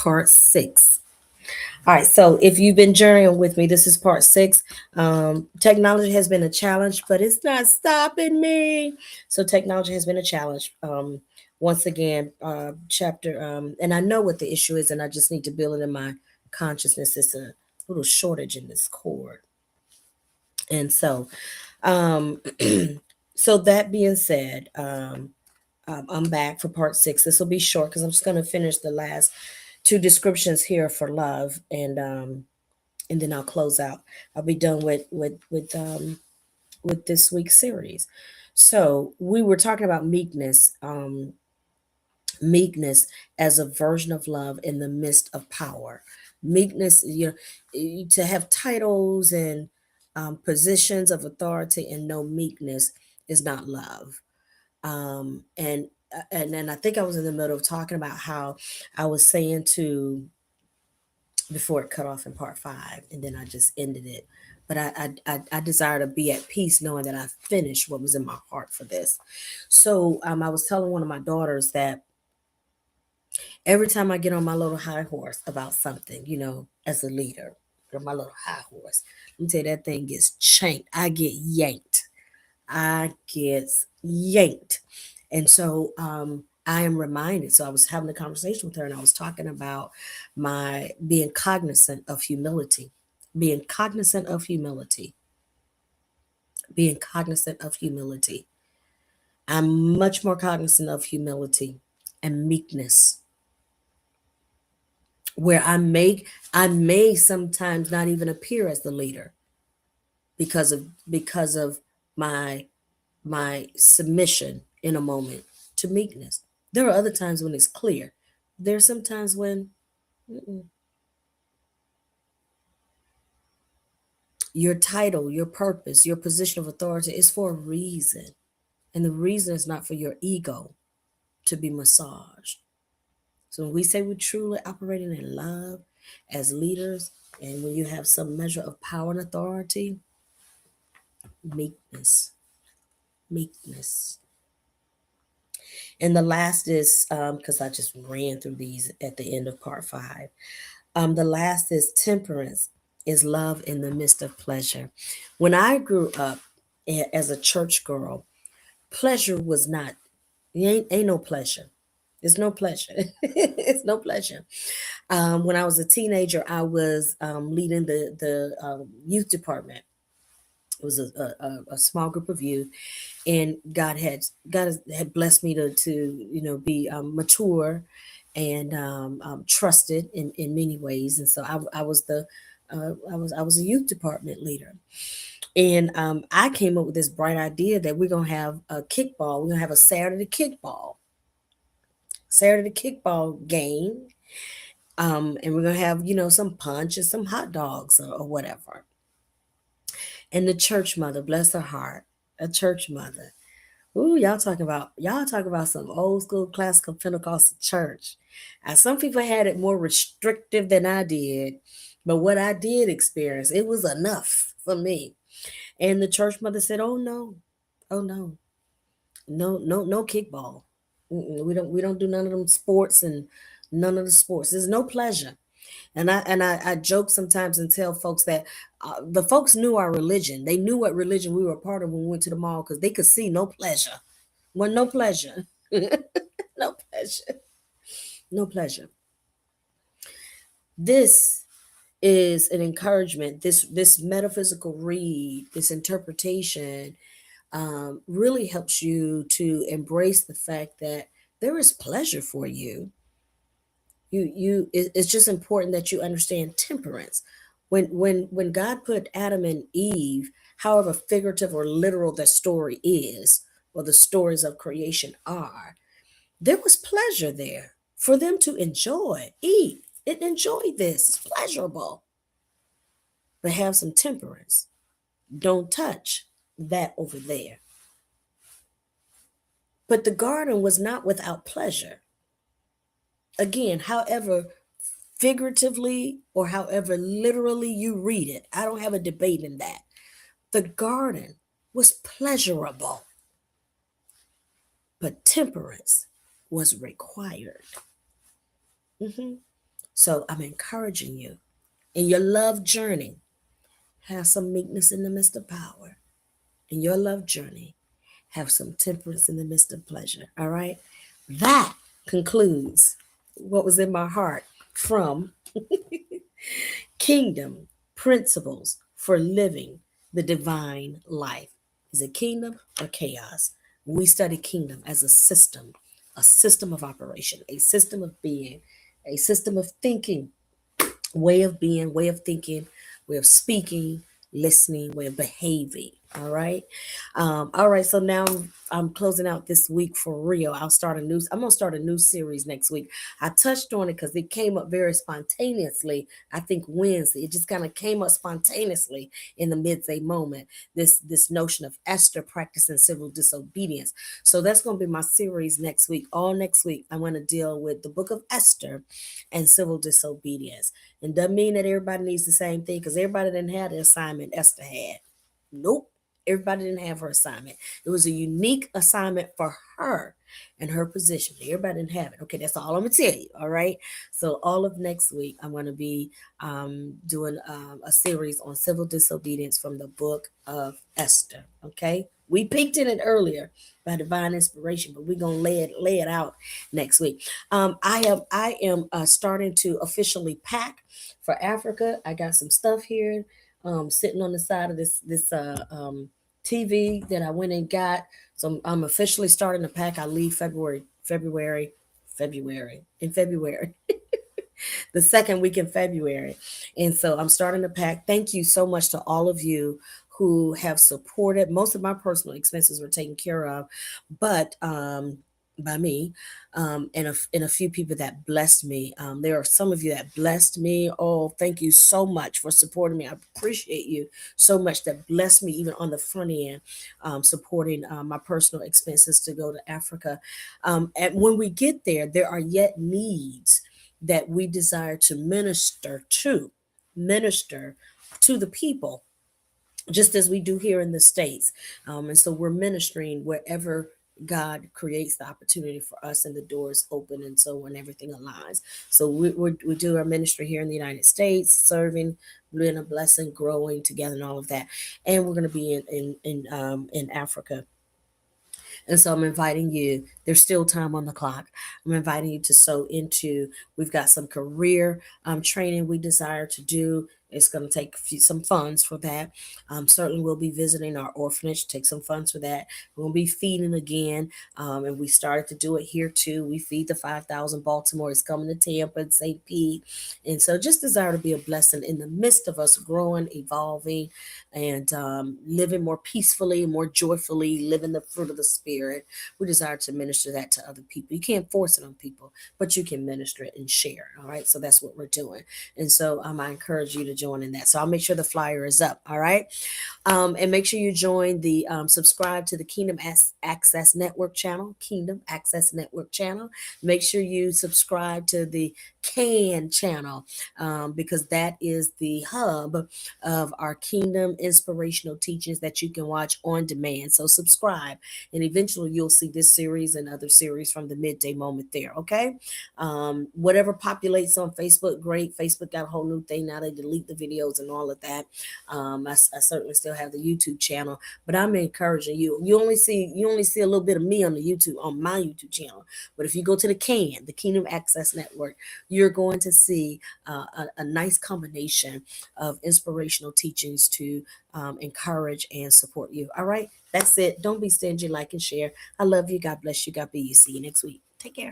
part 6. All right, so if you've been journeying with me, this is part 6. Technology has been a challenge, but it's not stopping me. So technology has been a challenge. Once again, chapter, and I know what the issue is, and I just need to build it in my consciousness. It's a little shortage in this cord, and so, um, so that being said, I'm back for part 6. This will be short because I'm just going to finish the last two descriptions here for love, and then I'll close out. I'll be done with this week's series. So we were talking about meekness, meekness as a version of love in the midst of power. Meekness, to have titles and positions of authority and no meekness is not love. And then I think I was in the middle of talking about how I was saying to before it cut off in part 5, and then I just ended it. But I desire to be at peace knowing that I finished what was in my heart for this. So I was telling one of my daughters that every time I get on my little high horse about something, as a leader, or my little high horse, let me tell you, that thing gets chanked. I get yanked. I get yanked. And so I am reminded. So I was having a conversation with her and I was talking about my being cognizant of humility, being cognizant of humility, being cognizant of humility. I'm much more cognizant of humility and meekness, where I may sometimes not even appear as the leader because of my my submission in a moment to meekness. There are other times when it's clear. There's some times when mm-mm. Your title, your purpose, your position of authority is for a reason. And the reason is not for your ego to be massaged. So when we say we're truly operating in love as leaders, and when you have some measure of power and authority, meekness, meekness. And the last is because I just ran through these at the end of part 5. The last is temperance, is love in the midst of pleasure. When I grew up as a church girl, pleasure was not, ain't no pleasure. It's no pleasure. It's no pleasure. When I was a teenager, I was leading the youth department. It was a small group of youth, and God had blessed me to be mature and trusted in many ways, and so I was I was a youth department leader, and I came up with this bright idea that we're gonna have a kickball. We're gonna have a Saturday kickball game, and we're gonna have some punch and some hot dogs or whatever. And the church mother, bless her heart, a church mother. Ooh, y'all talking about some old school classical Pentecostal church. And some people had it more restrictive than I did, but what I did experience, it was enough for me. And the church mother said, "Oh no, oh no, no, no, no kickball. We don't do none of them sports and none of the sports. There's no pleasure." And I joke sometimes and tell folks that the folks knew our religion. They knew what religion we were a part of when we went to the mall because they could see no pleasure. Well, no pleasure. No pleasure. No pleasure. This is an encouragement. This metaphysical read, this interpretation, really helps you to embrace the fact that there is pleasure for you. It's just important that you understand temperance. When God put Adam and Eve, however figurative or literal the story is, or the stories of creation are, there was pleasure there for them to enjoy, eat, and enjoy this. It's pleasurable. But have some temperance. Don't touch that over there. But the garden was not without pleasure. Again, however figuratively or however literally you read it, I don't have a debate in that. The garden was pleasurable, but temperance was required. Mhm. So I'm encouraging you in your love journey, have some meekness in the midst of power. In your love journey, have some temperance in the midst of pleasure. All right. That concludes what was in my heart from Kingdom Principles for Living the Divine Life. Is it kingdom or chaos? We study kingdom as a system of operation, a system of being, a system of thinking, way of being, way of thinking, way of speaking, listening, way of behaving. All right. All right. So now I'm closing out this week for real. I'm gonna start a new series next week. I touched on it because it came up very spontaneously. I think Wednesday. It just kind of came up spontaneously in the midday moment. This notion of Esther practicing civil disobedience. So that's gonna be my series next week. All next week, I'm gonna deal with the book of Esther and civil disobedience. And doesn't mean that everybody needs the same thing because everybody didn't have the assignment Esther had. Nope. Everybody didn't have her assignment. It was a unique assignment for her and her position. Everybody didn't have it. Okay, that's all I'm gonna tell you. All right. So all of next week, I'm gonna be doing a series on civil disobedience from the book of Esther. Okay. We peeked in it earlier by divine inspiration, but we're gonna lay it out next week. I am starting to officially pack for Africa. I got some stuff here sitting on the side of this TV that I went and got. So I'm officially starting to pack. I leave in February, the second week in February. And so I'm starting to pack. Thank you so much to all of you who have supported. Most of my personal expenses were taken care of, but by me, and a few people that blessed me. There are some of you that blessed me. Oh, thank you so much for supporting me. I appreciate you so much that blessed me even on the front end, supporting my personal expenses to go to Africa. And when we get there, there are yet needs that we desire to minister to the people, just as we do here in the States. And so we're ministering wherever God creates the opportunity for us and the doors open. And so when everything aligns. So we do our ministry here in the United States, serving, being a blessing, growing together and all of that. And we're going to be in Africa, and so I'm inviting you, there's still time on the clock. I'm inviting you to sow into, we've got some career training we desire to do. It's going to take some funds for that. Certainly, we'll be visiting our orphanage, take some funds for that. We'll be feeding again. And we started to do it here too. We feed the 5,000 Baltimore. It's coming to Tampa and St. Pete. And so just desire to be a blessing in the midst of us growing, evolving, and living more peacefully, more joyfully, living the fruit of the Spirit. We desire to minister that to other people. You can't force it on people, but you can minister it and share. All right. So that's what we're doing. And so I encourage you to join in that. So I'll make sure the flyer is up. All right. And make sure you join subscribe to the Access Network channel, Kingdom Access Network channel. Make sure you subscribe to the CAN channel, because that is the hub of our Kingdom inspirational teachings that you can watch on demand. So subscribe, and eventually you'll see this series and other series from the midday moment there. Okay. Whatever populates on Facebook, great. Facebook got a whole new thing now. They delete the videos and all of that. I certainly still have the YouTube channel, but I'm encouraging you. You only see a little bit of me on my YouTube channel. But if you go to the Kingdom Access Network, you're going to see a nice combination of inspirational teachings to encourage and support you. All right, that's it. Don't be stingy. Like and share. I love you. God bless you. God be you. See you next week. Take care.